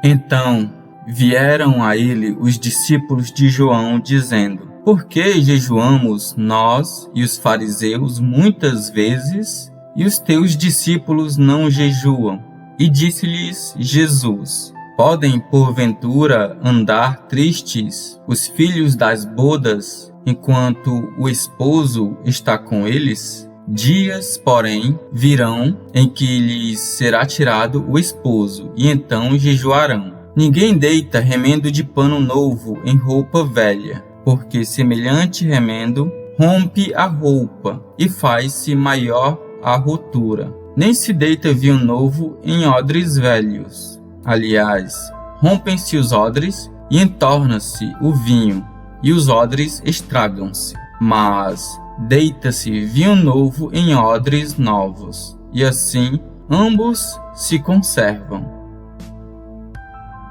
Então vieram a ele os discípulos de João, dizendo: Por que jejuamos nós e os fariseus muitas vezes, e os teus discípulos não jejuam? E disse-lhes Jesus: Podem porventura andar tristes os filhos das bodas, enquanto o esposo está com eles? Dias, porém, virão em que lhes será tirado o esposo, e então jejuarão. Ninguém deita remendo de pano novo em roupa velha, porque semelhante remendo rompe a roupa e faz-se maior a rotura. Nem se deita vinho novo em odres velhos. Aliás, rompem-se os odres e entorna-se o vinho, e os odres estragam-se. Mas deita-se vinho novo em odres novos, e assim ambos se conservam.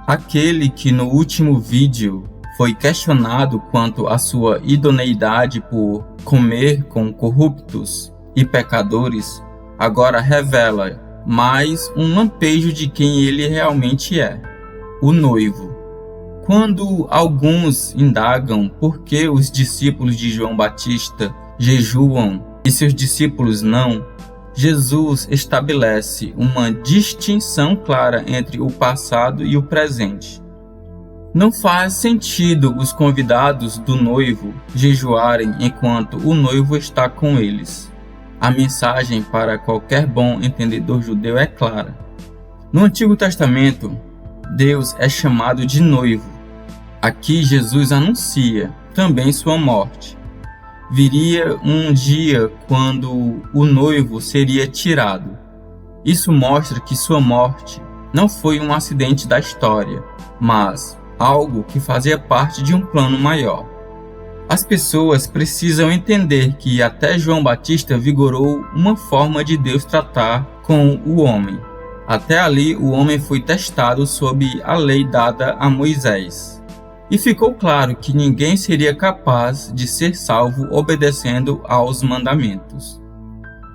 Aquele que no último vídeo foi questionado quanto à sua idoneidade por comer com corruptos e pecadores, agora revela mais um lampejo de quem ele realmente é, o noivo. Quando alguns indagam por que os discípulos de João Batista jejuam e seus discípulos não, Jesus estabelece uma distinção clara entre o passado e o presente. Não faz sentido os convidados do noivo jejuarem enquanto o noivo está com eles. A mensagem para qualquer bom entendedor judeu é clara. No Antigo Testamento, Deus é chamado de noivo. Aqui Jesus anuncia também sua morte. Viria um dia quando o noivo seria tirado. Isso mostra que sua morte não foi um acidente da história, mas algo que fazia parte de um plano maior. As pessoas precisam entender que até João Batista vigorou uma forma de Deus tratar com o homem. Até ali o homem foi testado sob a lei dada a Moisés. E ficou claro que ninguém seria capaz de ser salvo obedecendo aos mandamentos.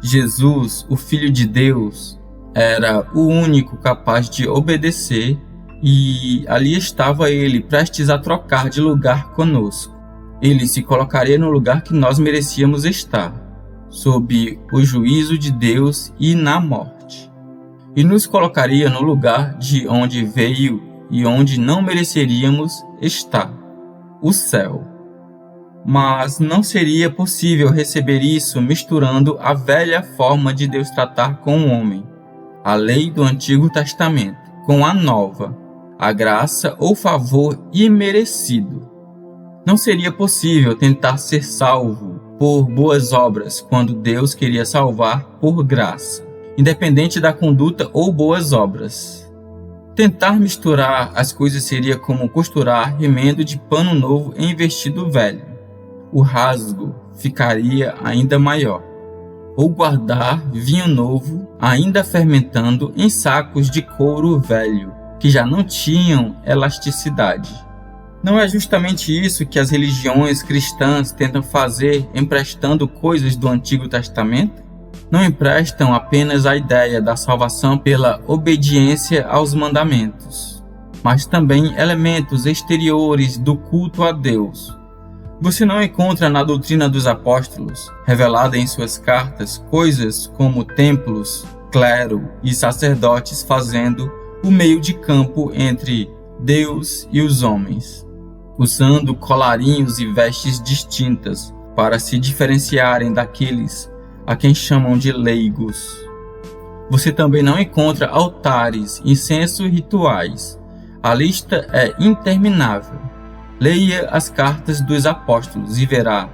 Jesus, o Filho de Deus, era o único capaz de obedecer, e ali estava ele prestes a trocar de lugar conosco. Ele se colocaria no lugar que nós merecíamos estar, sob o juízo de Deus e na morte. E nos colocaria no lugar de onde veio e onde não mereceríamos estar, o céu. Mas não seria possível receber isso misturando a velha forma de Deus tratar com o homem, a lei do Antigo Testamento, com a nova, a graça ou favor imerecido. Não seria possível tentar ser salvo por boas obras quando Deus queria salvar por graça, independente da conduta ou boas obras. Tentar misturar as coisas seria como costurar remendo de pano novo em vestido velho. O rasgo ficaria ainda maior. Ou guardar vinho novo, ainda fermentando, em sacos de couro velho, que já não tinham elasticidade. Não é justamente isso que as religiões cristãs tentam fazer emprestando coisas do Antigo Testamento? Não emprestam apenas a ideia da salvação pela obediência aos mandamentos, mas também elementos exteriores do culto a Deus. Você não encontra na doutrina dos apóstolos, revelada em suas cartas, coisas como templos, clero e sacerdotes fazendo o meio de campo entre Deus e os homens, usando colarinhos e vestes distintas para se diferenciarem daqueles a quem chamam de leigos. Você também não encontra altares, incenso e rituais. A lista é interminável. Leia as cartas dos apóstolos e verá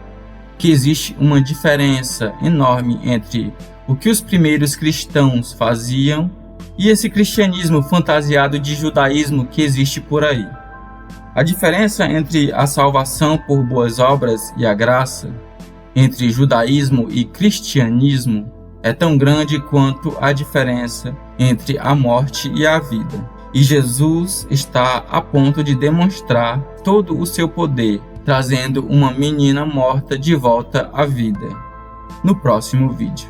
que existe uma diferença enorme entre o que os primeiros cristãos faziam e esse cristianismo fantasiado de judaísmo que existe por aí. A diferença entre a salvação por boas obras e a graça, entre judaísmo e cristianismo, é tão grande quanto a diferença entre a morte e a vida. E Jesus está a ponto de demonstrar todo o seu poder, trazendo uma menina morta de volta à vida. No próximo vídeo.